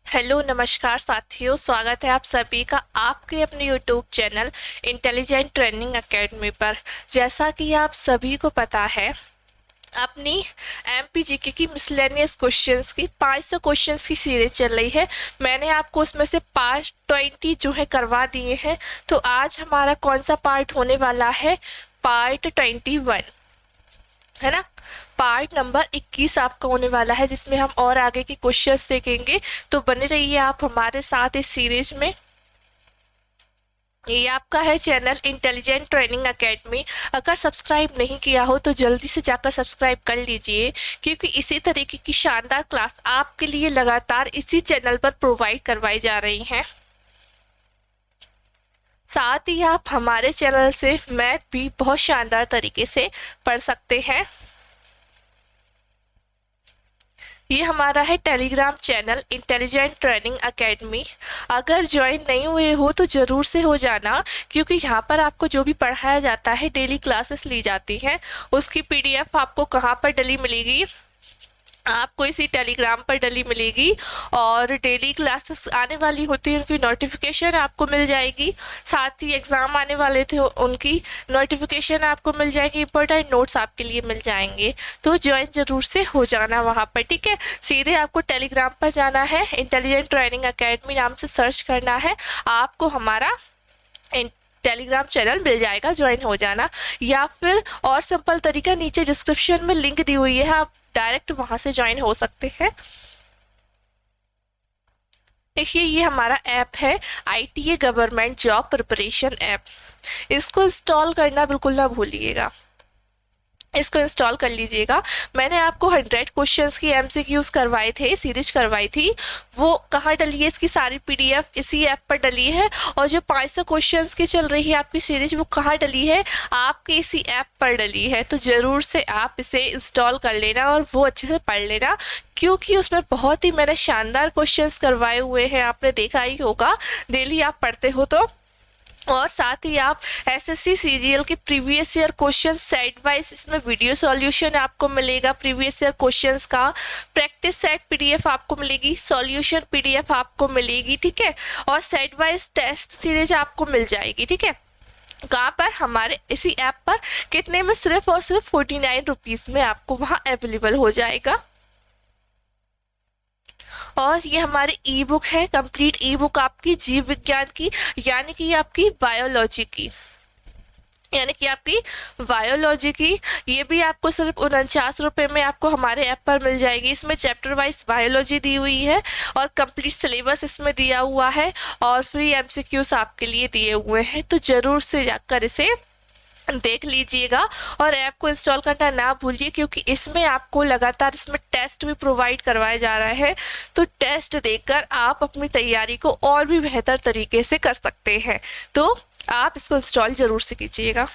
Hello नमस्कार साथियों, स्वागत है आप सभी का आपके अपने YouTube channel intelligent training academy पर। जैसा कि आप सभी को पता है, अपनी एमपीजीके की मिसलेनियस क्वेश्चंस की 500 क्वेश्चंस की सीरीज चल रही है। मैंने आपको उसमें से पार्ट 20 जो है करवा दिए हैं। तो आज हमारा कौन सा पार्ट होने वाला है? पार्ट 21, है ना। पार्ट नंबर 21 आपका होने वाला है, जिसमें हम और आगे के क्वेश्चंस देखेंगे। तो बने रहिए आप हमारे साथ इस सीरीज में। ये आपका है चैनल इंटेलिजेंट ट्रेनिंग एकेडमी। अगर सब्सक्राइब नहीं किया हो तो जल्दी से जाकर सब्सक्राइब कर लीजिए, क्योंकि इसी तरीके की शानदार क्लास आपके लिए लगातार इसी चैनल पर प्रोवाइड करवाई जा रही हैं। साथ ही आप हमारे चैनल से मैथ भी बहुत शानदार तरीके से पढ़ सकते हैं। ये हमारा है Telegram channel intelligent training academy. अगर ज्वाइन नहीं हुए हो तो ज़रूर से हो जाना, क्योंकि यहाँ पर आपको जो भी पढ़ाया जाता है, डेली क्लासेस ली जाती हैं, उसकी पीडीएफ आपको कहाँ पर डली मिलेगी? आपको इसी टेलीग्राम पर डली मिलेगी। और डेली क्लासेस आने वाली होती है, उनकी नोटिफिकेशन आपको मिल जाएगी। साथ ही एग्ज़ाम आने वाले थे, उनकी नोटिफिकेशन आपको मिल जाएगी। इंपॉर्टेंट नोट्स आपके लिए मिल जाएंगे। तो ज्वाइन ज़रूर से हो जाना वहाँ पर, ठीक है। सीधे आपको टेलीग्राम पर जाना है, इंटेलिजेंट ट्रेनिंग एकेडमी नाम से सर्च करना है, आपको हमारा टेलीग्राम चैनल मिल जाएगा, ज्वाइन हो जाना। या फिर और सिंपल तरीका, नीचे डिस्क्रिप्शन में लिंक दी हुई है, आप डायरेक्ट वहां से ज्वाइन हो सकते हैं। देखिए, ये हमारा ऐप है ITA government job preparation app. इसको इंस्टॉल करना बिल्कुल ना भूलिएगा, इसको इंस्टॉल कर लीजिएगा। मैंने आपको 100 क्वेश्चंस की एमसीक्यूज करवाए थे, सीरीज करवाई थी। वो कहाँ डली है? इसकी सारी पीडीएफ इसी ऐप पर डली है। और जो 500 क्वेश्चंस की चल रही है आपकी सीरीज, वो कहाँ डली है? आपके इसी ऐप पर डली है। तो ज़रूर से आप इसे इंस्टॉल कर लेना और वो अच्छे से पढ़ लेना, क्योंकि उसमें बहुत ही मैंने शानदार क्वेश्चंस करवाए हुए हैं। आपने देखा ही होगा, डेली आप पढ़ते हो तो। और साथ ही आप एसएससी सीजीएल के previous year question set wise इसमें वीडियो सॉल्यूशन आपको मिलेगा। प्रीवियस ईयर क्वेश्चंस का प्रैक्टिस सेट पीडीएफ आपको मिलेगी, सॉल्यूशन पीडीएफ आपको मिलेगी, ठीक है। और सेट वाइज टेस्ट सीरीज आपको मिल जाएगी, ठीक है। कहाँ पर? हमारे इसी ऐप पर। कितने में? सिर्फ और सिर्फ 49 रुपीज़ में आपको वहाँ अवेलेबल हो जाएगा। और ये हमारी ई बुक है, कंप्लीट ई बुक आपकी जीव विज्ञान की, यानी कि आपकी बायोलॉजी की, यानी कि आपकी बायोलॉजी की। ये भी आपको सिर्फ 49 रुपये में आपको हमारे ऐप पर मिल जाएगी। इसमें चैप्टर वाइज बायोलॉजी दी हुई है और कंप्लीट सिलेबस इसमें दिया हुआ है, और फ्री एमसीक्यूज आपके लिए दिए हुए हैं। तो ज़रूर से जाकर इसे देख लीजिएगा और ऐप को इंस्टॉल करना ना भूलिए, क्योंकि इसमें आपको लगातार इसमें टेस्ट भी प्रोवाइड करवाए जा रहे हैं। तो टेस्ट देकर आप अपनी तैयारी को और भी बेहतर तरीके से कर सकते हैं। तो आप इसको इंस्टॉल जरूर से कीजिएगा।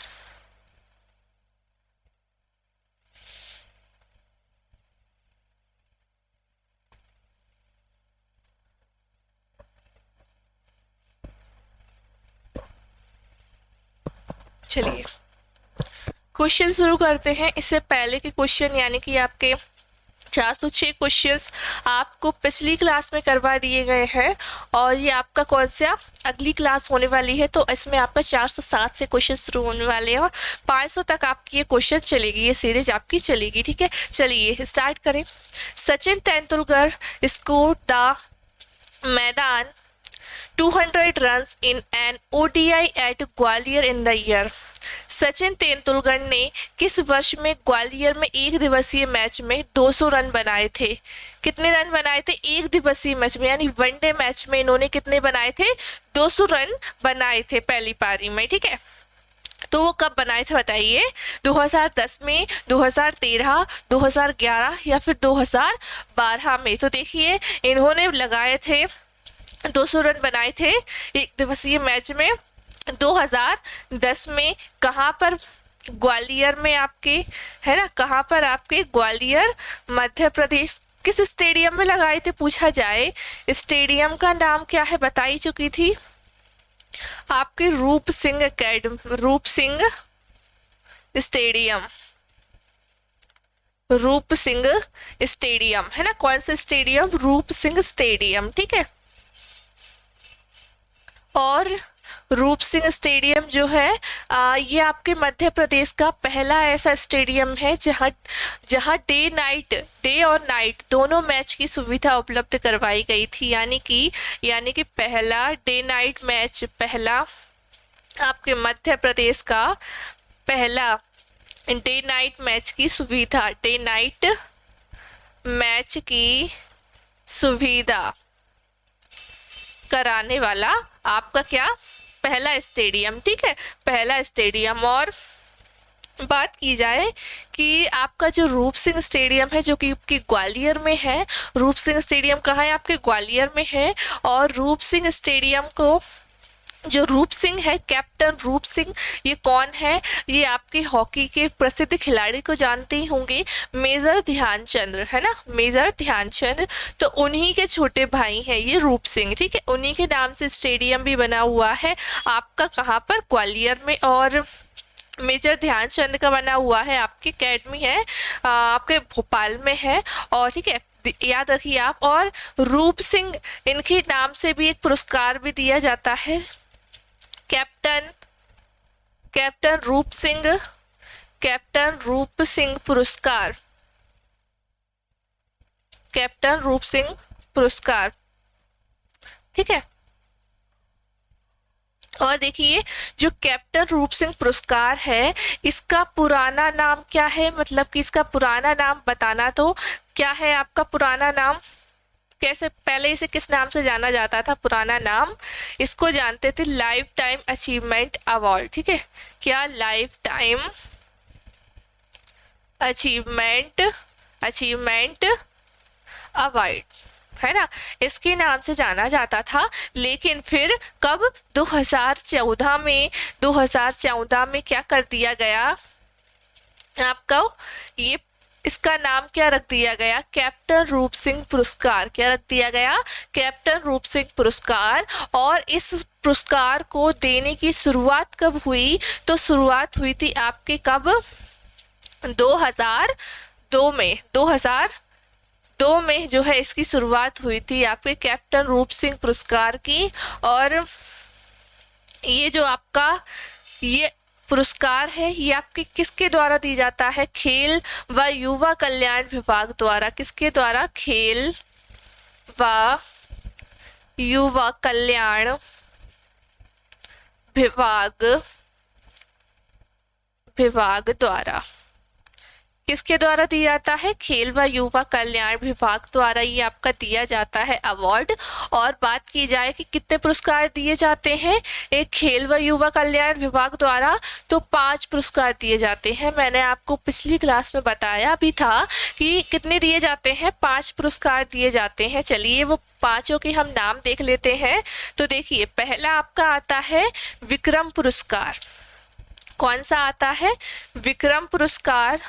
चलिए क्वेश्चन शुरू करते हैं। इससे पहले के क्वेश्चन, यानी कि आपके 406 क्वेश्चंस आपको पिछली क्लास में करवा दिए गए हैं, और ये आपका कौन सा अगली क्लास होने वाली है, तो इसमें आपका 407 से क्वेश्चन शुरू होने वाले हैं और 500 तक आपकी ये क्वेश्चन चलेगी, ये सीरीज आपकी चलेगी, ठीक है। चलिए स्टार्ट करें। सचिन तेंदुलकर स्कोर्ड द मैदान 200 runs in an ODI at Gwalior in the year। Sachin Tendulkar ने किस वर्ष में ग्वालियर में एक दिवसीय मैच में 200 रन बनाए थे? कितने रन बनाए थे एक दिवसीय मैच में, यानी वनडे मैच में इन्होंने कितने बनाए थे? 200 रन बनाए थे पहली पारी में, ठीक है। तो वो कब बनाए थे बताइए? 2010 में, 2013, 2011 या फिर 2012 में? तो देखिए, इन्होंने लगाए थे 200 रन बनाए थे एक दिवसीय मैच में 2010 में। कहाँ पर? ग्वालियर में आपके, है ना, कहाँ पर? आपके ग्वालियर मध्य प्रदेश। किस स्टेडियम में लगाए थे पूछा जाए? स्टेडियम का नाम क्या है बताई चुकी थी आपके, रूप सिंह अकेडमी, रूप सिंह स्टेडियम। रूप सिंह स्टेडियम, है ना। कौन सा स्टेडियम? रूप सिंह स्टेडियम, ठीक है। और रूप सिंह स्टेडियम जो है ये आपके मध्य प्रदेश का पहला ऐसा स्टेडियम है जहाँ जहाँ डे और नाइट दोनों मैच की सुविधा उपलब्ध करवाई गई थी। यानी कि पहला डे नाइट मैच, पहला आपके मध्य प्रदेश का पहला डे नाइट मैच की सुविधा, डे नाइट मैच की सुविधा कराने वाला आपका क्या? पहला स्टेडियम, ठीक है, पहला स्टेडियम। और बात की जाए कि आपका जो रूप सिंह स्टेडियम है जो कि ग्वालियर में है, रूप सिंह स्टेडियम कहाँ है? आपके ग्वालियर में है। और रूप सिंह स्टेडियम को जो रूप सिंह है, कैप्टन रूप सिंह, ये कौन है? ये आपके हॉकी के प्रसिद्ध खिलाड़ी को जानते ही होंगे, मेजर ध्यानचंद, है ना, मेजर ध्यानचंद। तो उन्हीं के छोटे भाई हैं ये रूप सिंह, ठीक है। उन्हीं के नाम से स्टेडियम भी बना हुआ है आपका, कहाँ पर? ग्वालियर में। और मेजर ध्यानचंद का बना हुआ है आपकी अकेडमी है आपके भोपाल में है। और ठीक है, याद रखिए आप। और रूप सिंह, इनके नाम से भी एक पुरस्कार भी दिया जाता है, कैप्टन रूप सिंह पुरस्कार, कैप्टन रूप सिंह पुरस्कार, ठीक है। और देखिए जो कैप्टन रूप सिंह पुरस्कार है, इसका पुराना नाम क्या है? मतलब कि इसका पुराना नाम बताना, तो क्या है आपका पुराना नाम? कैसे, पहले इसे किस नाम से जाना जाता था? पुराना नाम इसको जानते थे लाइफ टाइम अचीवमेंट अवार्ड, ठीक है। क्या? लाइफ टाइम अचीवमेंट अवार्ड, है ना, इसके नाम से जाना जाता था। लेकिन फिर कब? 2014 में क्या कर दिया गया आपका? ये इसका नाम क्या रख दिया गया? कैप्टन रूप सिंह पुरस्कार। क्या रख दिया गया? कैप्टन रूप सिंह पुरस्कार। और इस पुरस्कार को देने की शुरुआत कब हुई? तो शुरुआत हुई थी आपके कब? 2002 में। 2002 में जो है इसकी शुरुआत हुई थी आपके कैप्टन रूप सिंह पुरस्कार की। और ये जो आपका ये पुरस्कार है, ये आपके किसके द्वारा दी जाता है? खेल व युवा कल्याण विभाग द्वारा। किसके द्वारा? खेल व युवा कल्याण विभाग द्वारा। किसके द्वारा दिया जाता है? खेल व युवा कल्याण विभाग द्वारा ये आपका दिया जाता है अवार्ड। और बात की जाए कि कितने पुरस्कार दिए जाते हैं एक खेल व युवा कल्याण विभाग द्वारा, तो 5 पुरस्कार दिए जाते हैं। मैंने आपको पिछली क्लास में बताया भी था कि कितने दिए जाते हैं, 5 पुरस्कार दिए जाते हैं। चलिए वो पांचों के हम नाम देख लेते हैं। तो देखिए, पहला आपका आता है विक्रम पुरस्कार। कौन सा आता है? विक्रम पुरस्कार।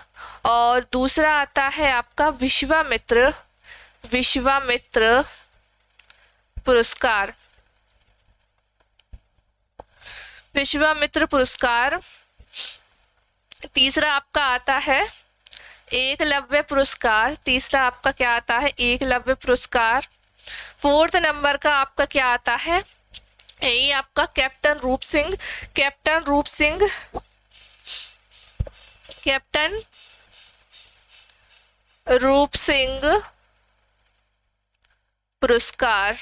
और दूसरा आता है आपका विश्वामित्र पुरस्कार। विश्वामित्र पुरस्कार। तीसरा आपका आता है एकलव्य पुरस्कार। तीसरा आपका क्या आता है? एकलव्य पुरस्कार। 4th नंबर का आपका क्या आता है? यही आपका कैप्टन रूप सिंह पुरस्कार।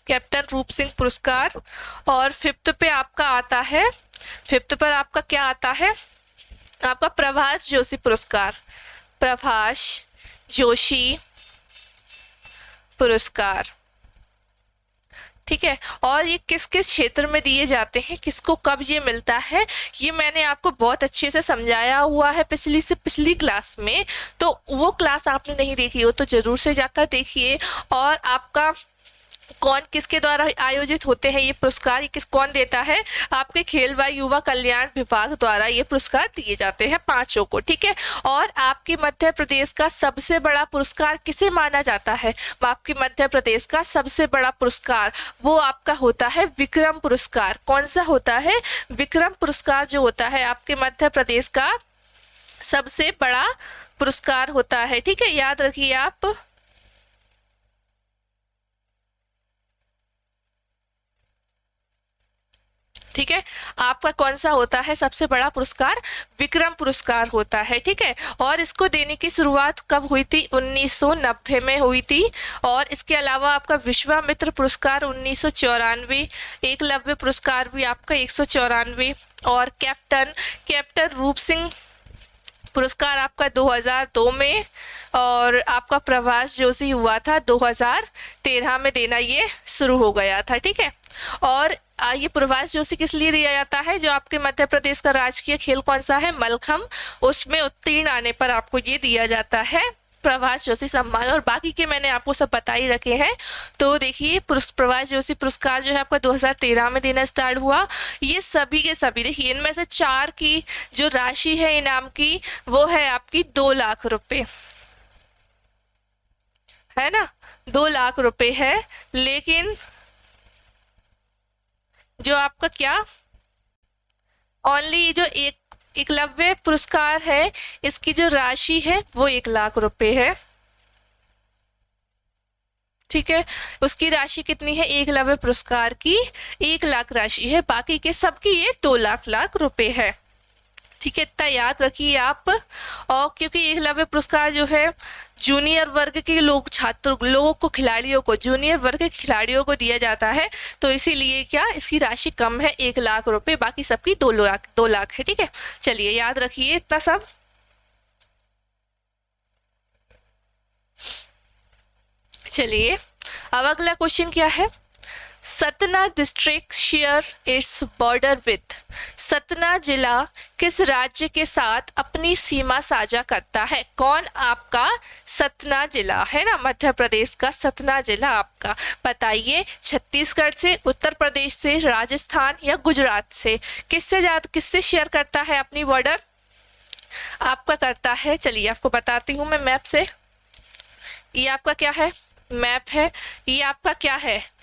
कैप्टन रूप सिंह पुरस्कार। और 5th पे आपका आता है, 5th पर आपका क्या आता है? आपका प्रभाष जोशी पुरस्कार। प्रभाष जोशी पुरस्कार, ठीक है। और ये किस किस क्षेत्र में दिए जाते हैं, किसको कब ये मिलता है, ये मैंने आपको बहुत अच्छे से समझाया हुआ है पिछली क्लास में। तो वो क्लास आपने नहीं देखी हो तो जरूर से जाकर देखिए। और आपका कौन किसके द्वारा आयोजित होते हैं ये पुरस्कार, ये कौन देता है? आपके खेल व युवा कल्याण विभाग द्वारा ये पुरस्कार दिए जाते हैं 5 को, ठीक है। और आपके मध्य प्रदेश का सबसे बड़ा पुरस्कार किसे माना जाता है? आपके मध्य प्रदेश का सबसे बड़ा पुरस्कार वो आपका होता है विक्रम पुरस्कार। कौन सा होता है? विक्रम पुरस्कार जो होता है आपके मध्य प्रदेश का सबसे बड़ा पुरस्कार होता है, ठीक है, याद रखिए आप। ठीक है, आपका कौन सा होता है सबसे बड़ा पुरस्कार? विक्रम पुरस्कार होता है, ठीक है। और इसको देने की शुरुआत कब हुई थी? 1990 में हुई थी। और इसके अलावा आपका विश्वामित्र पुरस्कार 1994, एकलव्य पुरस्कार भी आपका 194, और कैप्टन रूप सिंह पुरस्कार आपका 2002 में, और आपका प्रभाष जोशी हुआ था 2013 में देना ये शुरू हो गया था, ठीक है। और ये प्रभाष जोशी किस लिए दिया जाता है? जो आपके मध्य प्रदेश का राजकीय खेल कौन सा है? मलखम, उसमें उत्तीर्ण आने पर आपको ये दिया जाता है प्रभाष जोशी सम्मान। और बाकी के मैंने आपको सब बता ही रखे हैं। तो देखिए, प्रभाष जोशी पुरस्कार जो है आपका 2013 में देना स्टार्ट हुआ। ये सभी के सभी देखिए, इनमें से 4 की जो राशि है इनाम की, वो है आपकी 2 लाख रुपए, है ना, 2 लाख रुपए है। लेकिन जो आपका क्या ओनली जो एकलव्य पुरस्कार है, इसकी जो राशि है वो 1 लाख रुपए है, ठीक है। उसकी राशि कितनी है? एकलव्य पुरस्कार की 1 लाख राशि है, बाकी के सबकी ये 2 लाख रुपए है, ठीक है। इतना याद रखिए आप। और क्योंकि एकलव्य पुरस्कार जो है जूनियर वर्ग के लोगों को, खिलाड़ियों को, जूनियर वर्ग के खिलाड़ियों को दिया जाता है, तो इसीलिए क्या इसकी राशि कम है, 1 लाख रुपए, बाकी सबकी 2 लाख है, ठीक है। चलिए याद रखिए इतना सब। चलिए अब अगला क्वेश्चन क्या है? Satna district share its border with, Satna जिला किस राज्य के साथ अपनी सीमा साझा करता है? कौन आपका सतना जिला है ना, मध्य प्रदेश का सतना जिला आपका, बताइए। छत्तीसगढ़ से, उत्तर प्रदेश से, राजस्थान या गुजरात से? किससे शेयर करता है अपनी बॉर्डर? आपका करता है, चलिए आपको बताती हूँ मैं मैप से। ये आपका क्या है? मैप है। ये आपका क्या है?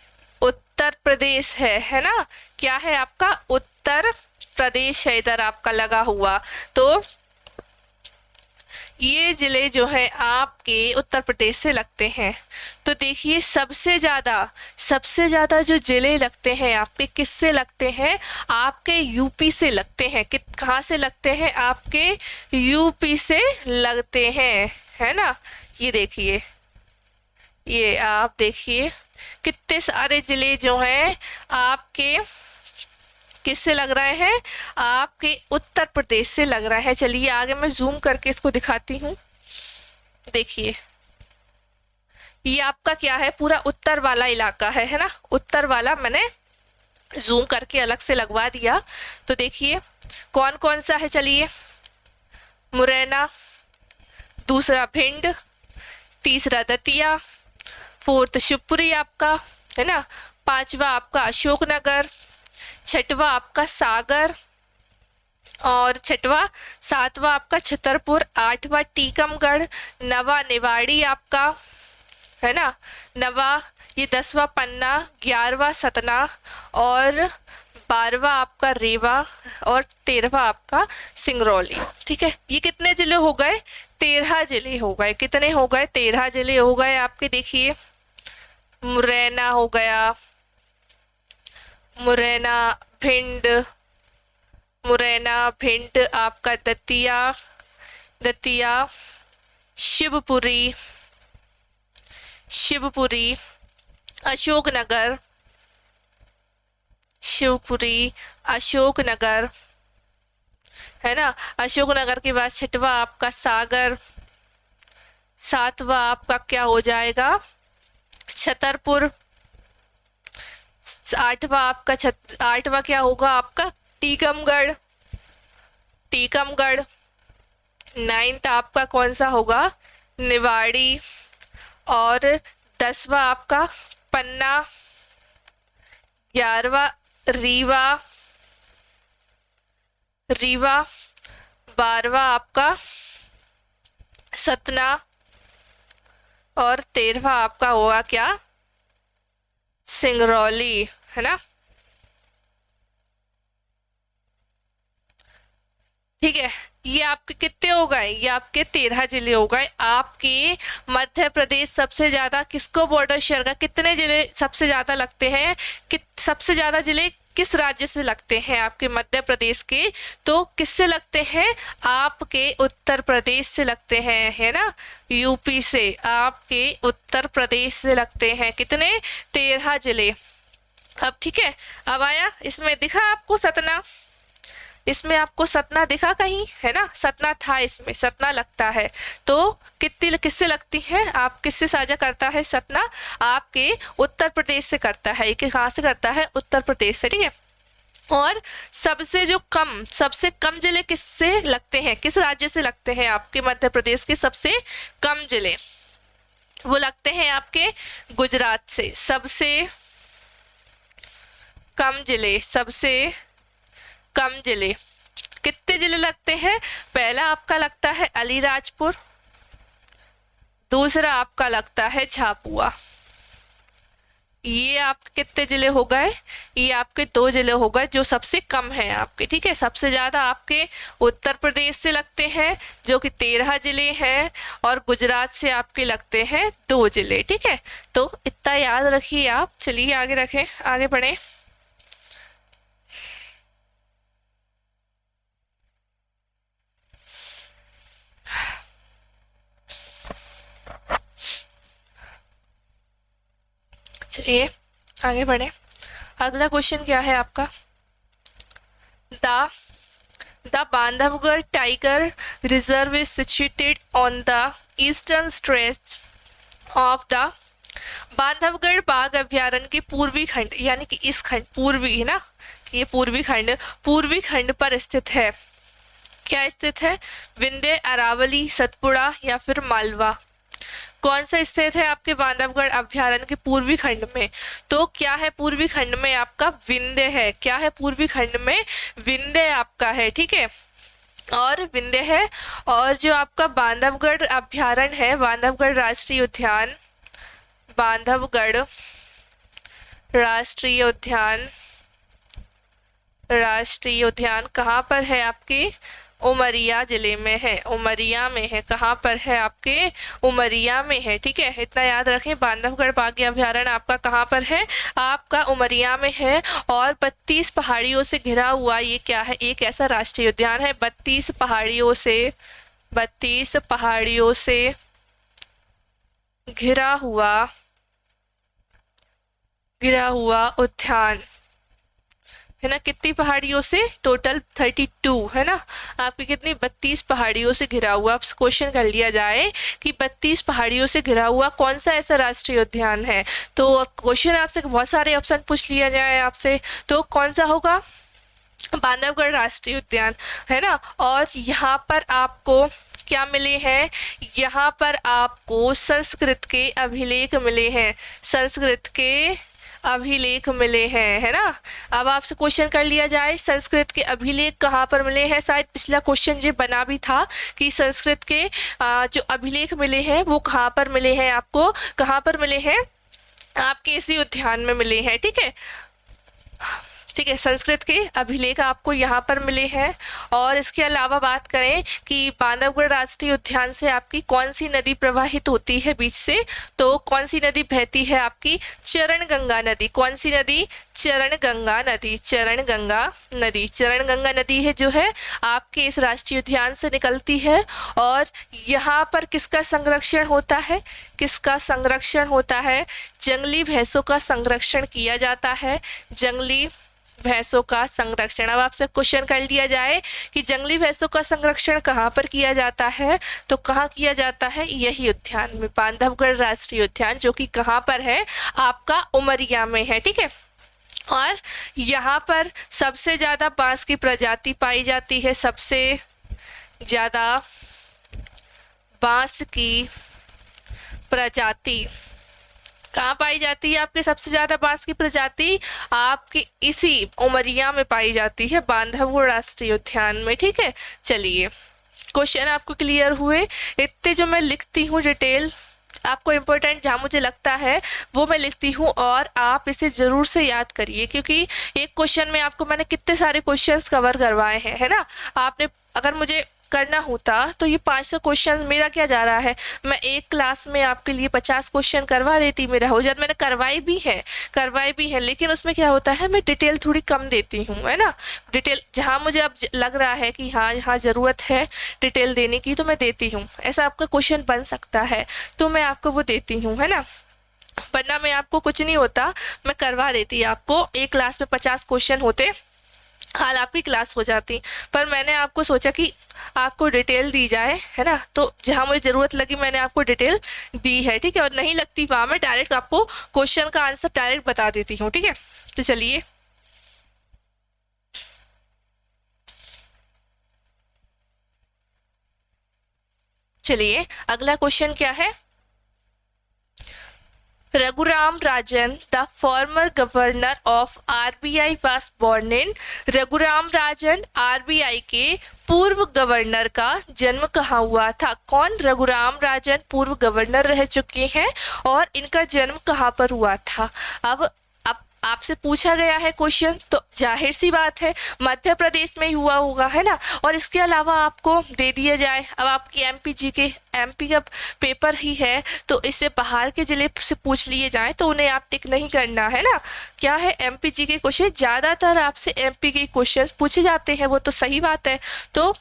उत्तर प्रदेश है ना, क्या है आपका? उत्तर प्रदेश है इधर आपका लगा हुआ। तो ये जिले जो है आपके उत्तर प्रदेश से लगते हैं। तो देखिए, सबसे ज्यादा जो जिले लगते हैं आपके, किससे लगते हैं? आपके यूपी से लगते हैं। कहाँ से लगते हैं? आपके यूपी से लगते हैं, है ना। ये देखिए, ये आप देखिए कितने सारे जिले जो हैं आपके किससे लग रहे हैं? आपके उत्तर प्रदेश से लग रहा है। चलिए आगे मैं जूम करके इसको दिखाती हूँ। देखिए, ये आपका क्या है? पूरा उत्तर वाला इलाका है ना, उत्तर वाला मैंने जूम करके अलग से लगवा दिया। तो देखिए कौन कौन सा है। चलिए, मुरैना, दूसरा भिंड, तीसरा दतिया, 4th शिवपुरी आपका, है ना, 5वां आपका अशोकनगर, 6वां आपका सागर, और 7वां आपका छतरपुर, 8वां टीकमगढ़, 9वां निवाड़ी आपका, है ना, 9वां ये 10वां पन्ना, 11वां सतना, और 12वां आपका रेवा, और 13वां आपका सिंगरौली, ठीक है। ये कितने जिले हो गए? 13 जिले हो गए। कितने हो गए? 13 जिले हो गए आपके। देखिए, मुरैना हो गया, मुरैना भिंड आपका, दतिया, शिवपुरी, अशोकनगर, है ना। अशोकनगर के बाद 6वां आपका सागर, 7वां आपका क्या हो जाएगा? छतरपुर, 8वां क्या होगा आपका? टीकमगढ़, 9th आपका कौन सा होगा? निवाड़ी, और 10वां आपका पन्ना, 11वां रीवा, 12वां आपका सतना, और 13वां आपका होगा क्या? सिंगरौली, है ना। ठीक है, ये आपके कितने हो गए, ये आपके 13 जिले हो गए। आपके मध्य प्रदेश सबसे ज्यादा किसको बॉर्डर शेयर का, कितने जिले सबसे ज्यादा लगते हैं, सबसे ज्यादा जिले किस राज्य से लगते हैं आपके मध्य प्रदेश के, तो किससे लगते हैं, आपके उत्तर प्रदेश से लगते हैं, है ना, यूपी से, आपके उत्तर प्रदेश से लगते हैं। कितने, 13 जिले। अब ठीक है, अब आया इसमें दिखा आपको सतना, इसमें आपको सतना दिखा कहीं, है ना, सतना था, इसमें सतना लगता है। तो कितनी किससे लगती है, आप किससे साझा करता है सतना, आपके उत्तर प्रदेश से करता है। ये कहाँ से करता है, उत्तर प्रदेश से, ठीक है। और सबसे कम जिले किससे लगते हैं, किस राज्य से लगते हैं, आपके मध्य प्रदेश के सबसे कम जिले वो लगते हैं आपके गुजरात से। सबसे कम जिले, सबसे कम जिले कितने जिले लगते हैं, पहला आपका लगता है अलीराजपुर, दूसरा आपका लगता है झाबुआ। ये आपके कितने जिले हो गए, ये आपके 2 जिले हो गए जो सबसे कम है आपके, ठीक है। सबसे ज्यादा आपके उत्तर प्रदेश से लगते हैं जो कि 13 जिले हैं, और गुजरात से आपके लगते हैं 2 जिले, ठीक है। तो इतना याद रखिए आप। चलिए आगे रखें, आगे बढ़े। चलिए आगे बढ़े। अगला क्वेश्चन क्या है आपका, the Bandhavgarh tiger reserve is situated on the eastern stretch of the, Bandhavgarh बाघ अभ्यारण्य के पूर्वी खंड, यानी कि इस खंड, पूर्वी है ना, ये पूर्वी खंड पर स्थित है। क्या स्थित है, विंध्य, अरावली, सतपुड़ा या फिर मालवा, कौन सा स्थित है आपके बांधवगढ़ अभ्यारण्य के पूर्वी खंड में, तो क्या है पूर्वी खंड में आपका विंध्य है। क्या है पूर्वी खंड में, विंध्य आपका है, ठीक है, और विंध्य है। और जो आपका बांधवगढ़ अभ्यारण्य है, बांधवगढ़ राष्ट्रीय उद्यान, बांधवगढ़ राष्ट्रीय उद्यान कहाँ पर है आपके, उमरिया जिले में है, उमरिया में है। कहाँ पर है आपके, उमरिया में है, ठीक है। इतना याद रखें, बांधवगढ़ बाघ अभ्यारण्य आपका कहाँ पर है, आपका उमरिया में है। और 32 पहाड़ियों से घिरा हुआ ये क्या है, एक ऐसा राष्ट्रीय उद्यान है, 32 पहाड़ियों से घिरा हुआ उद्यान है ना। कितनी पहाड़ियों से, टोटल 32 है ना, आपकी कितनी, 32 पहाड़ियों से घिरा हुआ। अब क्वेश्चन कर लिया जाए कि 32 पहाड़ियों से घिरा हुआ कौन सा ऐसा राष्ट्रीय उद्यान है, तो क्वेश्चन आपसे बहुत सारे ऑप्शन पूछ लिया जाए आपसे, तो कौन सा होगा, बांधवगढ़ राष्ट्रीय उद्यान, है ना। और यहाँ पर आपको क्या मिले हैं, यहाँ पर आपको संस्कृत के अभिलेख मिले हैं, है ना। अब आपसे क्वेश्चन कर लिया जाए, संस्कृत के अभिलेख कहाँ पर मिले हैं, शायद पिछला क्वेश्चन ये बना भी था कि संस्कृत के जो अभिलेख मिले हैं वो कहाँ पर मिले हैं, आपको कहाँ पर मिले हैं, आपके इसी उद्यान में मिले हैं, ठीक है, ठीक है। संस्कृत के अभिलेख आपको यहाँ पर मिले हैं। और इसके अलावा बात करें कि बांधवगढ़ राष्ट्रीय उद्यान से आपकी कौन सी नदी प्रवाहित होती है बीच से, तो कौन सी नदी बहती है आपकी, चरण गंगा नदी। कौन सी नदी, चरण गंगा नदी है जो है आपके इस राष्ट्रीय उद्यान से निकलती है। और यहाँ पर किसका संरक्षण होता है, जंगली भैंसों का संरक्षण किया जाता है, जंगली भैंसों का संरक्षण। अब आपसे क्वेश्चन कर लिया जाए कि जंगली भैंसों का संरक्षण कहाँ पर किया जाता है, तो कहाँ किया जाता है, यही उद्यान में, बांधवगढ़ राष्ट्रीय उद्यान, जो कि कहाँ पर है, आपका उमरिया में है, ठीक है। और यहाँ पर सबसे ज्यादा बांस की प्रजाति पाई जाती है, सबसे ज्यादा बांस की प्रजाति कहाँ पाई जाती है, आपके सबसे ज्यादा बांस की प्रजाति आपके इसी उमरिया में पाई जाती है, बांधवगढ़ राष्ट्रीय उद्यान में, ठीक है। चलिए क्वेश्चन आपको क्लियर हुए, इतने जो मैं लिखती हूँ डिटेल आपको इम्पोर्टेंट जहाँ मुझे लगता है वो मैं लिखती हूँ, और आप इसे जरूर से याद करिए, क्योंकि एक क्वेश्चन में आपको मैंने कितने सारे क्वेश्चंस कवर करवाए हैं, है ना। आपने अगर मुझे करना होता तो ये 500 क्वेश्चन मेरा क्या जा रहा है, मैं एक क्लास में आपके लिए 50 क्वेश्चन करवा देती, मेरा हो जाता। मैंने करवाई भी है, लेकिन उसमें क्या होता है, मैं डिटेल थोड़ी कम देती हूँ, है ना। डिटेल जहाँ मुझे अब लग रहा है कि हाँ यहाँ ज़रूरत है डिटेल देने की तो मैं देती हूँ। ऐसा आपका क्वेश्चन बन सकता है तो मैं आपको वो देती हूँ, है ना। वरना मैं आपको कुछ नहीं होता, मैं करवा देती आपको। एक क्लास में 50 क्वेश्चन होते, हाल आपकी क्लास हो जाती, पर मैंने आपको सोचा कि आपको डिटेल दी जाए, है ना। तो जहाँ मुझे ज़रूरत लगी मैंने आपको डिटेल दी है, ठीक है। और नहीं लगती वहाँ मैं डायरेक्ट आपको क्वेश्चन का आंसर डायरेक्ट बता देती हूँ, ठीक है। तो चलिए अगला क्वेश्चन क्या है। Raghuram Rajan, the former governor of RBI, was born in Raghuram Rajan RBI के पूर्व गवर्नर का जन्म कहाँ हुआ था। कौन? रघुराम राजन पूर्व गवर्नर रह चुके हैं और इनका जन्म कहाँ पर हुआ था। अब आपसे पूछा गया है क्वेश्चन तो जाहिर सी बात है मध्य प्रदेश में ही हुआ होगा, है ना। और इसके अलावा आपको दे दिया जाए, अब आपकी एमपी का पेपर ही है तो इससे बाहर के जिले से पूछ लिए जाए तो उन्हें आप टिक नहीं करना, है ना। क्या है, एमपी जी के क्वेश्चन, ज़्यादातर आपसे एमपी के क्वेश्चन पूछे जाते हैं, वो तो सही बात है। तो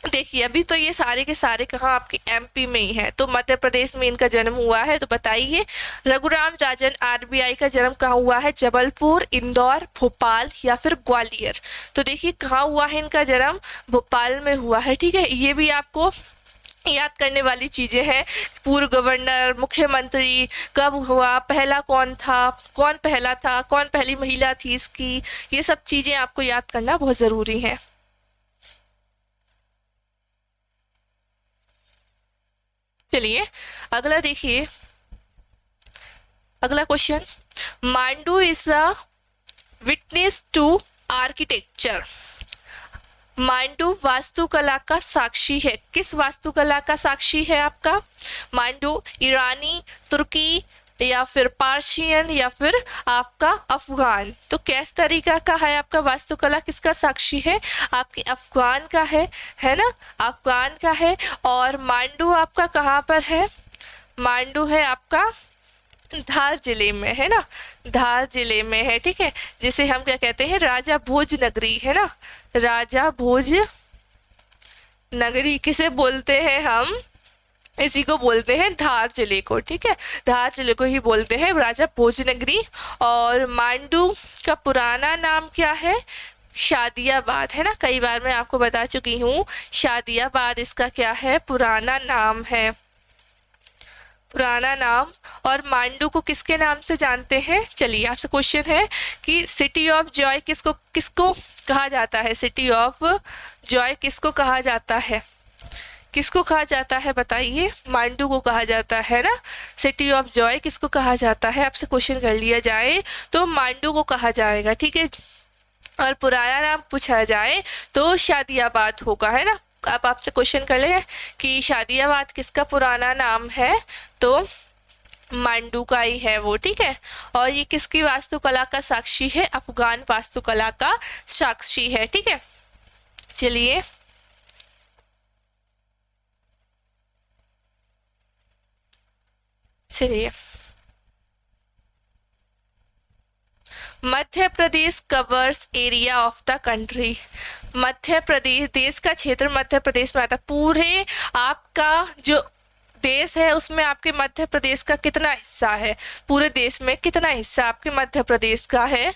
देखिए अभी तो ये सारे के सारे कहाँ आपके एमपी में ही है, तो मध्य प्रदेश में इनका जन्म हुआ है। तो बताइए रघुराम राजन आरबीआई का जन्म कहाँ हुआ है, जबलपुर, इंदौर, भोपाल या फिर ग्वालियर। तो देखिए कहाँ हुआ है इनका जन्म, भोपाल में हुआ है, ठीक है। ये भी आपको याद करने वाली चीजें हैं। पूर्व गवर्नर, मुख्यमंत्री, कब हुआ, पहला कौन था, कौन पहला था, कौन पहली महिला थी इसकी, ये सब चीजें आपको याद करना बहुत जरूरी है। चलिए अगला देखिए, अगला question, Mandu is a witness to architecture. Mandu वास्तुकला का साक्षी है। किस वास्तुकला का साक्षी है आपका मांडू? ईरानी, तुर्की या फिर पार्शियन या फिर आपका अफगान। तो किस तरीका का है आपका वास्तुकला, किसका साक्षी है? आपके अफगान का है ना, अफगान का है। और मांडू आपका कहाँ पर है? मांडू है आपका धार जिले में, है ना, धार जिले में है, ठीक है। जिसे हम क्या कहते हैं, राजा भोज नगरी, है ना, राजा भोज नगरी किसे बोलते हैं हम? इसी को बोलते हैं धार जिले को, ठीक है, धार जिले को ही बोलते हैं राजा भोज नगरी। और मांडू का पुराना नाम क्या है? शादियाबाद, है ना, कई बार मैं आपको बता चुकी हूँ, शादियाबाद इसका क्या है, पुराना नाम है, पुराना नाम। और मांडू को किसके नाम से जानते हैं? चलिए आपसे क्वेश्चन है कि सिटी ऑफ जॉय किसको किसको कहा जाता है? सिटी ऑफ जॉय किसको कहा जाता है? किसको कहा जाता है बताइए? मांडू को कहा जाता है ना। सिटी ऑफ जॉय किसको कहा जाता है? आपसे क्वेश्चन कर लिया जाए तो मांडू को कहा जाएगा, ठीक है। और पुराना नाम पूछा जाए तो शादियाबाद होगा, है ना। अब आपसे क्वेश्चन कर ले कि शादियाबाद किसका पुराना नाम है, तो मांडू का ही है वो, ठीक है। और ये किसकी वास्तुकला का साक्षी है? अफगान वास्तुकला का साक्षी है, ठीक है। चलिए Madhya Pradesh covers area of the country. Madhya Pradesh, देश का क्षेत्र मध्य प्रदेश में आता है। पूरे आपका जो देश है उसमें आपके मध्य प्रदेश का कितना हिस्सा है? पूरे देश में कितना हिस्सा आपके मध्य प्रदेश का है?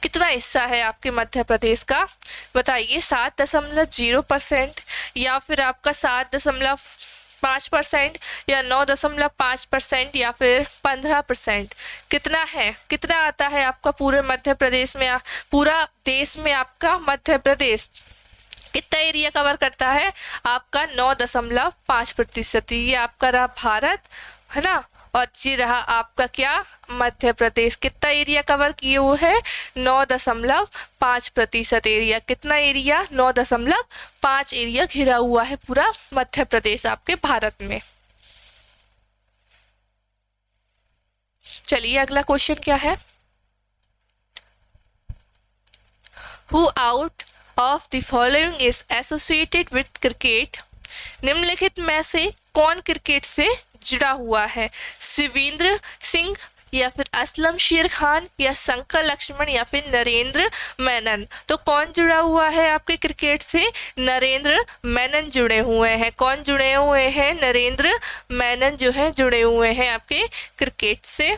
कितना हिस्सा है आपके मध्य प्रदेश का? बताइए। 7.0% या फिर आपका 7.5% या 9.5% या फिर 15%? कितना है, कितना आता है आपका पूरे मध्य प्रदेश में? पूरा देश में आपका मध्य प्रदेश कितना एरिया कवर करता है? आपका 9.5%। ये आपका रहा भारत, है ना। और ये रहा आपका क्या? मध्य प्रदेश। कितना एरिया कवर किए हुए है? 9.5% एरिया। कितना एरिया? 9.5 एरिया घिरा हुआ है पूरा मध्य प्रदेश आपके भारत में। चलिए अगला क्वेश्चन क्या है। Who out of the following is associated with cricket? निम्नलिखित में से कौन क्रिकेट से जुड़ा हुआ है? शिवेंद्र सिंह या फिर असलम शेर खान या शंकर लक्ष्मण या फिर नरेंद्र मेनन? तो कौन जुड़ा हुआ है आपके क्रिकेट से? नरेंद्र मेनन जुड़े हुए हैं। कौन जुड़े हुए हैं? नरेंद्र मेनन जो है जुड़े हुए हैं आपके क्रिकेट से।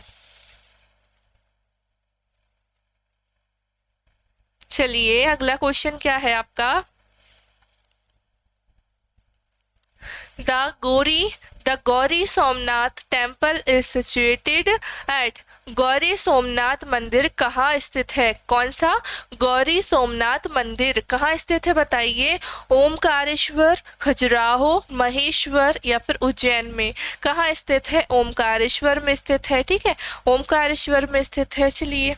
चलिए अगला क्वेश्चन क्या है आपका? The Gauri Somnath temple is situated at? Gauri Somnath मंदिर कहाँ स्थित है? कौन सा? गौरी सोमनाथ मंदिर कहाँ स्थित है बताइए? ओमकारेश्वर, खजुराहो, महेश्वर या फिर उज्जैन में? कहाँ स्थित है? ओमकारेश्वर में स्थित है। ठीक है, ओमकारेश्वर में स्थित है। चलिए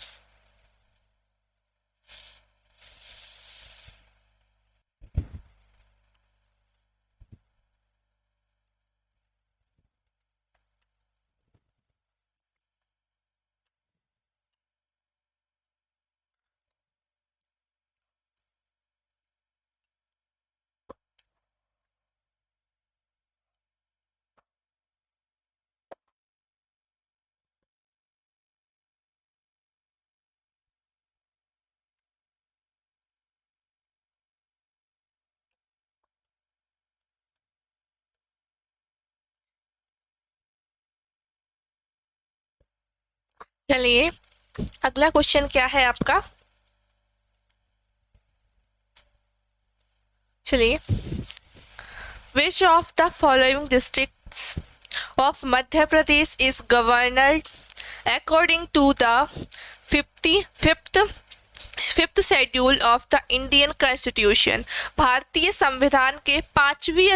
चलिए अगला क्वेश्चन क्या है आपका? चलिए, which of the following districts of Madhya Pradesh is governed according to the 5th schedule of the Indian constitution? भारतीय संविधान के पांचवी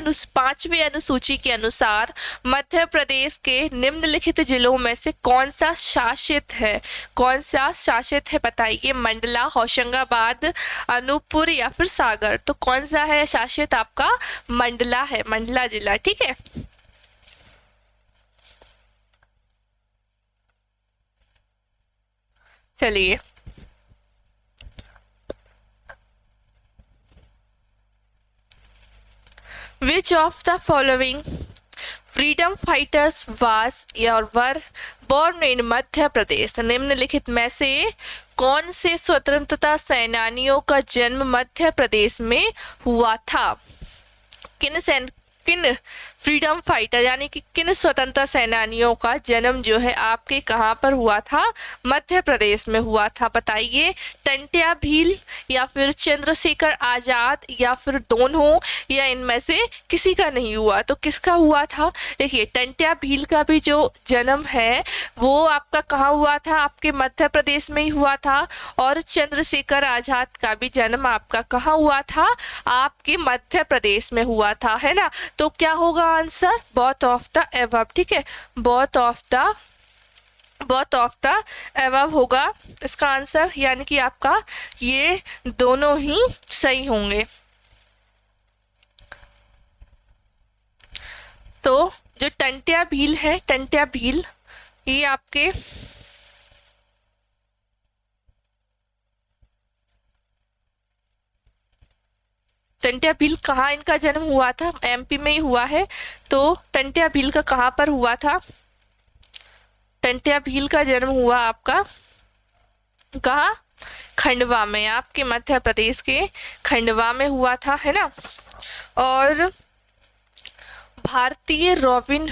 अनुसूची के अनुसार मध्य प्रदेश के निम्नलिखित जिलों में से कौन सा शासित है? कौन सा शासित है बताइए? मंडला, होशंगाबाद, अनूपपुर या फिर सागर? तो कौन सा है शासित आपका? मंडला है, मंडला जिला। ठीक है, चलिए Which of the following freedom fighters was or were born in Madhya Pradesh? निम्नलिखित में से कौन से स्वतंत्रता सेनानियों का जन्म मध्य प्रदेश में हुआ था? किन फ्रीडम फाइटर यानी कि किन स्वतंत्रता सेनानियों का जन्म जो है आपके कहाँ पर हुआ था? मध्य प्रदेश में हुआ था। बताइए, टंट्या भील या फिर चंद्रशेखर आजाद या फिर दोनों या इनमें से किसी का नहीं हुआ? तो किसका हुआ था? देखिए, टंट्या भील का भी जो जन्म है वो आपका कहाँ हुआ था? आपके मध्य प्रदेश में ही हुआ था। और चंद्रशेखर आजाद का भी जन्म आपका कहाँ हुआ था? आपके मध्य प्रदेश में हुआ था, है ना? तो क्या होगा answer? Both of the above. ठीक है, बोथ ऑफ द एबव होगा इसका आंसर, यानी कि आपका ये दोनों ही सही होंगे। तो जो टंट्या भील है, टंट्या भील ये आपके टंट्या भील कहाँ इनका जन्म हुआ था? एमपी में ही हुआ है। तो टंट्या भील का कहाँ पर हुआ था? टंट्या भील का जन्म हुआ आपका कहाँ? खंडवा में, आपके मध्य प्रदेश के खंडवा में हुआ था, है ना? और भारतीय रॉबिन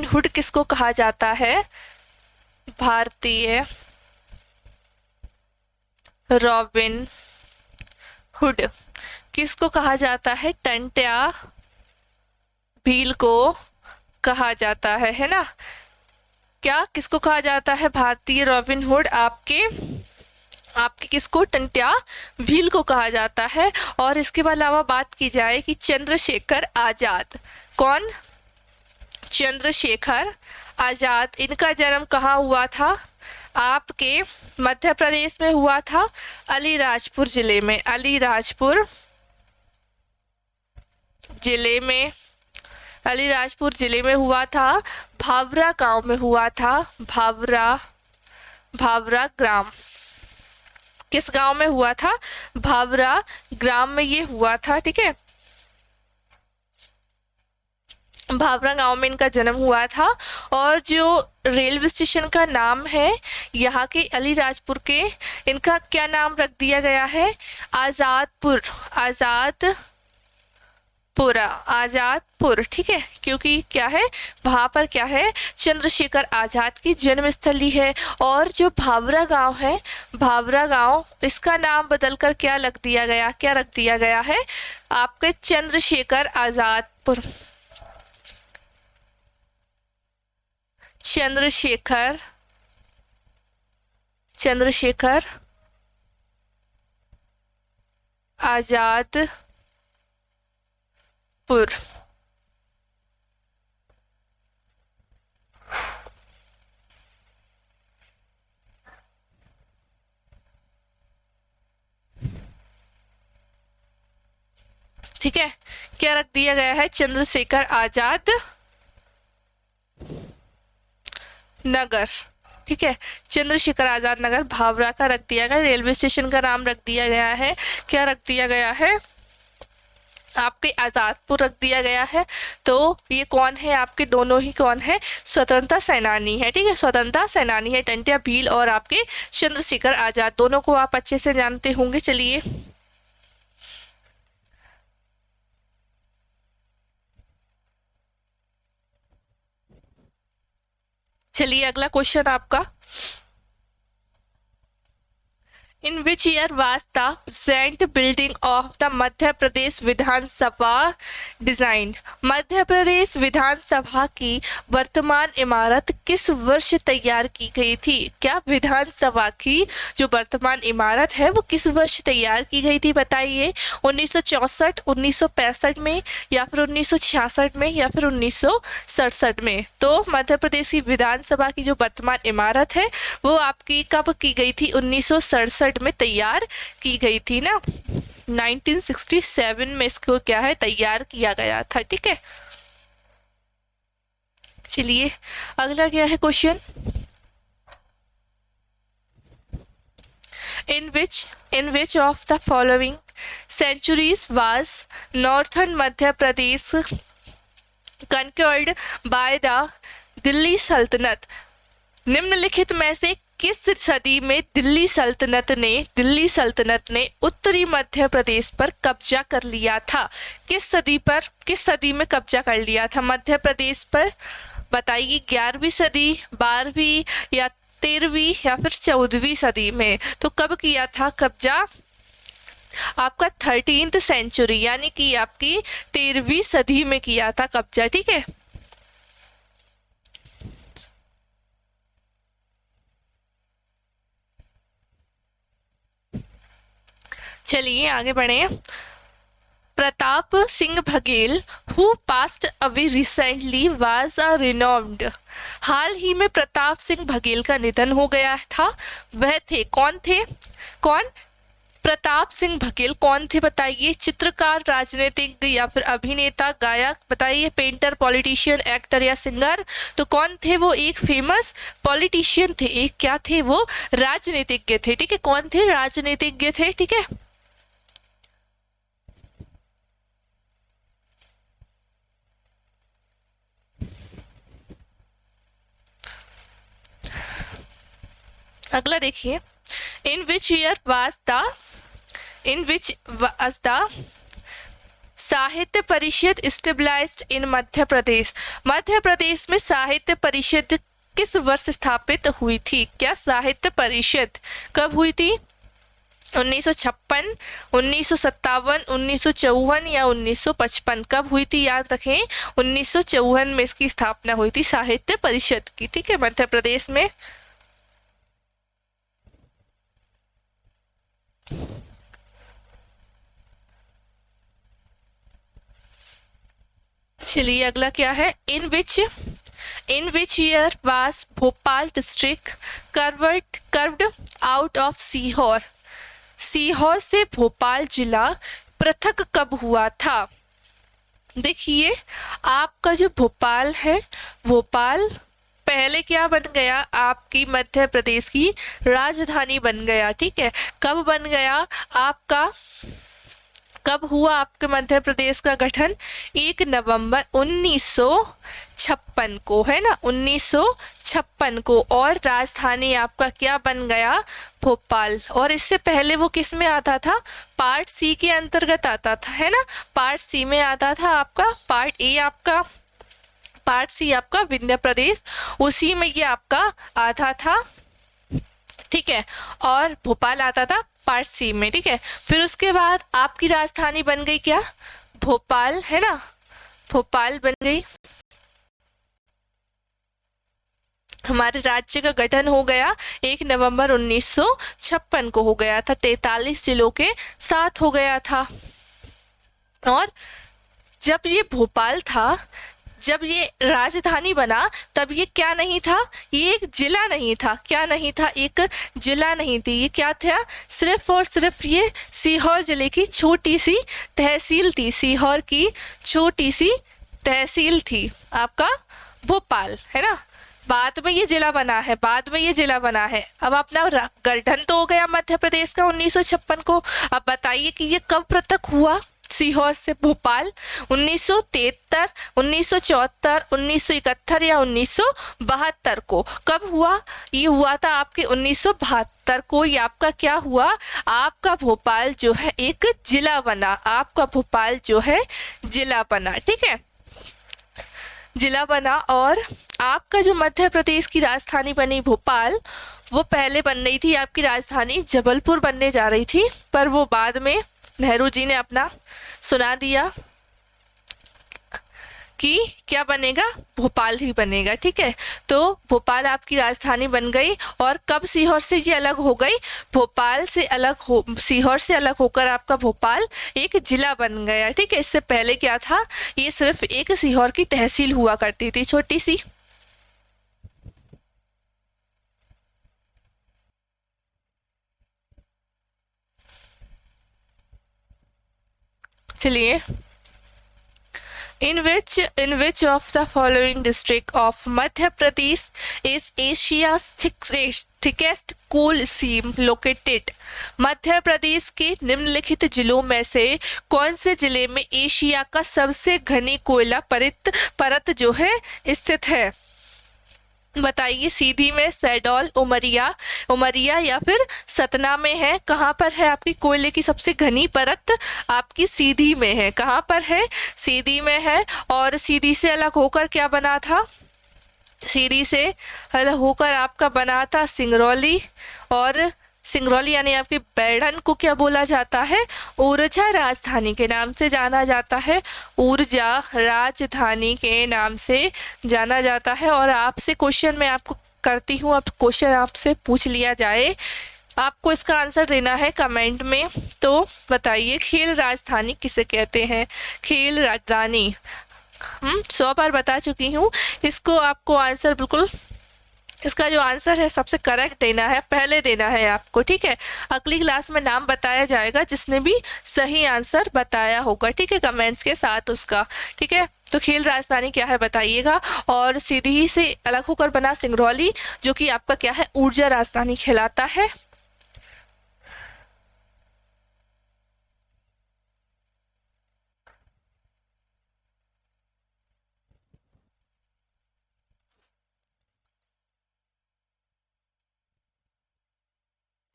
हुड किसको कहा जाता है? भारतीय रॉबिन हुड किसको कहा जाता है? टंट्या भील को कहा जाता है ना? क्या किसको कहा जाता है? भारतीय रॉबिन हुड आपके किसको? टंट्या भील को कहा जाता है। और इसके अलावा बात की जाए कि चंद्रशेखर आजाद, कौन? चंद्रशेखर आजाद, इनका जन्म कहाँ हुआ था? आपके मध्य प्रदेश में हुआ था, अलीराजपुर जिले में। अलीराजपुर जिले में हुआ था। भावरा गांव में हुआ था। भावरा ग्राम, किस गांव में हुआ था? भावरा ग्राम में ये हुआ था, ठीक है। भावरा गांव में इनका जन्म हुआ था। और जो रेलवे स्टेशन का नाम है यहाँ के अलीराजपुर के, इनका क्या नाम रख दिया गया है? आज़ादपुर, आज़ादपुर, ठीक है। क्योंकि क्या है, वहाँ पर क्या है, चंद्रशेखर आज़ाद की जन्मस्थली है। और जो भावरा गांव है, भावरा गांव, इसका नाम बदलकर क्या रख दिया गया है आपके? चंद्रशेखर आज़ादपुर, चंद्रशेखर आज़ादपुर। ठीक है, क्या रख दिया गया है? चंद्रशेखर आज़ाद नगर, ठीक है। चंद्रशेखर आज़ाद नगर भावरा का रख दिया गया। रेलवे स्टेशन का नाम रख दिया गया है, क्या रख दिया गया है? आपके आज़ादपुर रख दिया गया है। तो ये कौन है आपके? दोनों ही कौन है? स्वतंत्रता सेनानी है, ठीक है। स्वतंत्रता सेनानी है टंट्या भील और आपके चंद्रशेखर आज़ाद, दोनों को आप अच्छे से जानते होंगे। चलिए अगला क्वेश्चन आपका, in which year was the present building of the Madhya Pradesh Vidhan Sabha design? Madhya Pradesh Vidhan Sabha की वर्तमान इमारत किस वर्ष तैयार की गई थी? क्या विधानसभा की जो वर्तमान इमारत है वो किस वर्ष तैयार की गई थी? बताइए। 1964, 1965 में, या फिर 1966 में, या फिर 1967 में? तो मध्य प्रदेश की विधानसभा की जो वर्तमान इमारत है वो आपकी कब की गई थी? 1967 में तैयार की गई थी ना। 1967 में इसको क्या है, तैयार किया गया था, ठीक है। चलिए अगला क्या है question, in which of the following centuries was northern Madhya Pradesh conquered by the Delhi सल्तनत? निम्नलिखित में से किस सदी में दिल्ली सल्तनत ने उत्तरी मध्य प्रदेश पर कब्जा कर लिया था? किस सदी में कब्जा कर लिया था मध्य प्रदेश पर? बताइए। 11वीं सदी, 12वीं या 13वीं या फिर 14वीं सदी में? तो कब किया था कब्जा? आपका 13th सेंचुरी यानी कि आपकी 13वीं सदी में किया था कब्जा, ठीक है। चलिए आगे बढ़े। Pratap Singh Baghel who passed away recently was a renowned, हाल ही में प्रताप सिंह बघेल का निधन हो गया था, वह थे, कौन थे? कौन? प्रताप सिंह बघेल कौन थे बताइए? चित्रकार, राजनीतिज्ञ या फिर अभिनेता, गायक? बताइए। पेंटर, पॉलिटिशियन, एक्टर या सिंगर? तो कौन थे वो? एक फेमस पॉलिटिशियन थे, एक क्या थे वो? राजनीतिज्ञ थे, ठीक है। कौन थे? राजनीतिज्ञ थे, ठीक है। अगला देखिए, इन विच ईयर वाज द साहित्य परिषद स्टेबलाइज्ड इन मध्य प्रदेश? मध्य प्रदेश में साहित्य परिषद किस वर्ष स्थापित हुई थी? क्या साहित्य परिषद कब हुई थी? 1956, 1957, 1954 या 1955? कब हुई थी याद रखें, 1954 में इसकी स्थापना हुई थी साहित्य परिषद की, ठीक है, मध्य प्रदेश में। चलिए अगला क्या है, in which year was Bhopal district carved out of Sehore? Sehore से भोपाल जिला पृथक कब हुआ था? देखिए आपका जो भोपाल है, भोपाल पहले क्या बन गया, आपकी मध्य प्रदेश की राजधानी बन गया। ठीक है, कब बन गया आपका, कब हुआ आपके मध्य प्रदेश का गठन, 1 नवंबर 1956 को, है ना, 1956 को। और राजधानी आपका क्या बन गया, भोपाल। और इससे पहले वो किस में आता था, पार्ट सी के अंतर्गत आता था, है ना, पार्ट सी में आता था आपका, पार्ट ए आपका, पार्ट सी आपका विंध्य प्रदेश, उसी में ये आपका आता था। ठीक है, और भोपाल आता था पार्ट सी में। ठीक है, फिर उसके बाद आपकी राजधानी बन गई क्या, भोपाल, है ना, भोपाल बन गई। हमारे राज्य का गठन हो गया 1 नवंबर 1956 को हो गया था, 43 जिलों के साथ हो गया था। और जब ये भोपाल था, जब ये राजधानी बना, तब ये क्या नहीं था, ये एक जिला नहीं था। क्या नहीं था, एक जिला नहीं थी, ये क्या था, सिर्फ और सिर्फ ये सीहोर जिले की छोटी सी तहसील थी, सीहोर की छोटी सी तहसील थी आपका भोपाल, है ना। बाद में ये जिला बना है, बाद में ये जिला बना है। अब अपना गठन तो हो गया मध्य प्रदेश का 1956 को। अब बताइए कि ये कब पृथक हुआ सीहोर से भोपाल, 1973, 1974, 1971 या 1972 को। कब हुआ, ये हुआ था आपके 1972 को। ये आपका क्या हुआ, आपका भोपाल जो है एक जिला बना, आपका भोपाल जो है जिला बना। ठीक है, जिला बना। और आपका जो मध्य प्रदेश की राजधानी बनी भोपाल, वो पहले बन रही थी आपकी राजधानी जबलपुर बनने जा रही थी, पर वो बाद में नेहरू जी ने अपना सुना दिया कि क्या बनेगा, भोपाल ही बनेगा। ठीक है, तो भोपाल आपकी राजधानी बन गई। और कब सीहोर से ये अलग हो गई, भोपाल से अलग हो, सीहोर से अलग होकर आपका भोपाल एक जिला बन गया। ठीक है, इससे पहले क्या था, ये सिर्फ एक सीहोर की तहसील हुआ करती थी, छोटी सी। चलिए, in which of the following district of Madhya Pradesh is Asia's thickest coal seam located? Madhya Pradesh के निम्नलिखित जिलों में से कौन से जिले में एशिया का सबसे घनी कोयला परत जो है स्थित है? बताइए, सीधी में, सैडोल, उमरिया या फिर सतना में है? कहाँ पर है आपकी कोयले की सबसे घनी परत? आपकी सीधी में है। कहाँ पर है, सीधी में है। और सीधी से अलग होकर क्या बना था, सीधी से अलग होकर आपका बना था सिंगरौली। और सिंगरौली यानी आपकी बैढ़न को क्या बोला जाता है, ऊर्जा राजधानी के नाम से जाना जाता है, ऊर्जा राजधानी के नाम से जाना जाता है। और आपसे क्वेश्चन मैं आपको करती हूँ, अब क्वेश्चन आपसे पूछ लिया जाए, आपको इसका आंसर देना है कमेंट में। तो बताइए, खेल राजधानी किसे कहते हैं, खेल राजधानी। 100 बार बता चुकी हूँ, इसको आपको आंसर बिल्कुल, इसका जो आंसर है सबसे करेक्ट देना है, पहले देना है आपको। ठीक है, अगली क्लास में नाम बताया जाएगा जिसने भी सही आंसर बताया होगा। ठीक है, कमेंट्स के साथ उसका। ठीक है, तो खेल राजधानी क्या है बताइएगा। और सीधी से अलग होकर बना सिंगरौली, जो कि आपका क्या है, ऊर्जा राजधानी कहलाता है।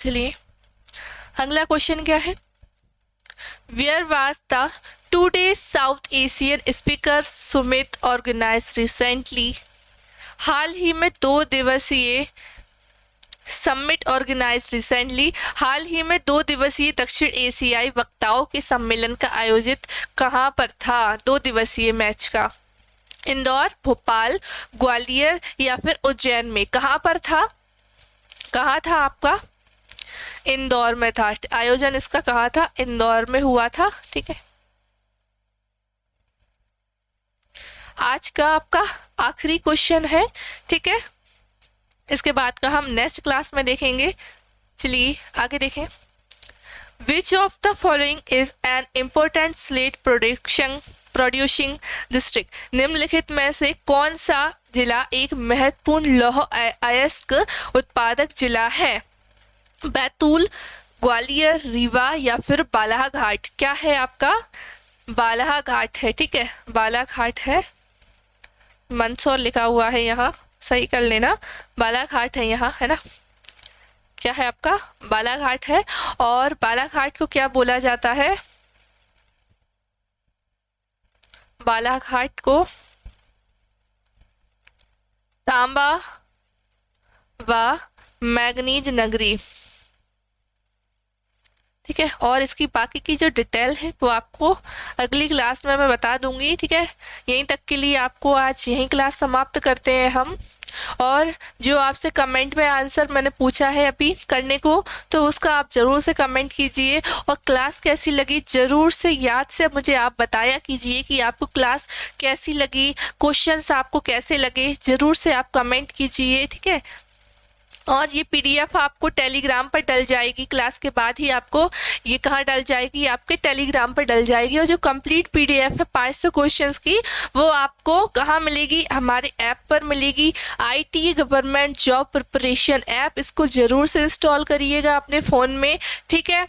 चलिए, अगला क्वेश्चन क्या है, where was the 2 days South Asian speaker summit organise recently? हाल ही में 2 दिवसीय समिट ऑर्गेनाइज रिसेंटली, हाल ही में 2 दिवसीय दक्षिण एशियाई वक्ताओं के सम्मेलन का आयोजित कहाँ पर था? 2 दिवसीय मैच का, इंदौर, भोपाल, ग्वालियर या फिर उज्जैन में? कहाँ पर था, कहाँ था आपका, इंदौर में था। आयोजन इसका कहाँ था, इंदौर में हुआ था। ठीक है, आज का आपका आखिरी क्वेश्चन है। ठीक है, इसके बाद का हम नेक्स्ट क्लास में देखेंगे। चलिए आगे देखें, which of the following is an important slate producing district? निम्नलिखित में से कौन सा जिला एक महत्वपूर्ण लौह अयस्क उत्पादक जिला है? बैतूल, ग्वालियर, रीवा या फिर बालाघाट? क्या है आपका? बालाघाट है, ठीक है, बालाघाट है। मंदसौर लिखा हुआ है यहाँ, सही कर लेना, बालाघाट है यहाँ, है ना। क्या है आपका? बालाघाट है। और बालाघाट को क्या बोला जाता है? बालाघाट को तांबा व मैग्नीज नगरी, ठीक है। और इसकी बाकी की जो डिटेल है वो आपको अगली क्लास में मैं बता दूंगी, ठीक है। यहीं तक के लिए आपको आज यहीं क्लास समाप्त करते हैं हम। और जो आपसे कमेंट में आंसर मैंने पूछा है अभी करने को, तो उसका आप ज़रूर से कमेंट कीजिए। और क्लास कैसी लगी ज़रूर से याद से मुझे आप बताया कीजिए कि आपको क्लास कैसी लगी, क्वेश्चंस आपको कैसे लगे, ज़रूर से आप कमेंट कीजिए, ठीक है। और ये पीडीएफ आपको टेलीग्राम पर डल जाएगी, क्लास के बाद ही आपको ये कहाँ डल जाएगी? आपके टेलीग्राम पर डल जाएगी। और जो कंप्लीट पीडीएफ है 500 क्वेश्चंस की, वो आपको कहाँ मिलेगी? हमारे ऐप पर मिलेगी, IT government job preparation app. इसको ज़रूर से इंस्टॉल करिएगा अपने फ़ोन में, ठीक है।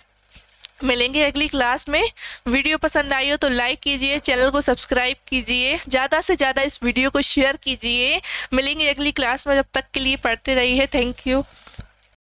मिलेंगे अगली क्लास में। वीडियो पसंद आई हो तो लाइक कीजिए, चैनल को सब्सक्राइब कीजिए, ज़्यादा से ज़्यादा इस वीडियो को शेयर कीजिए। मिलेंगे अगली क्लास में, जब तक के लिए पढ़ते रहिए। Thank you.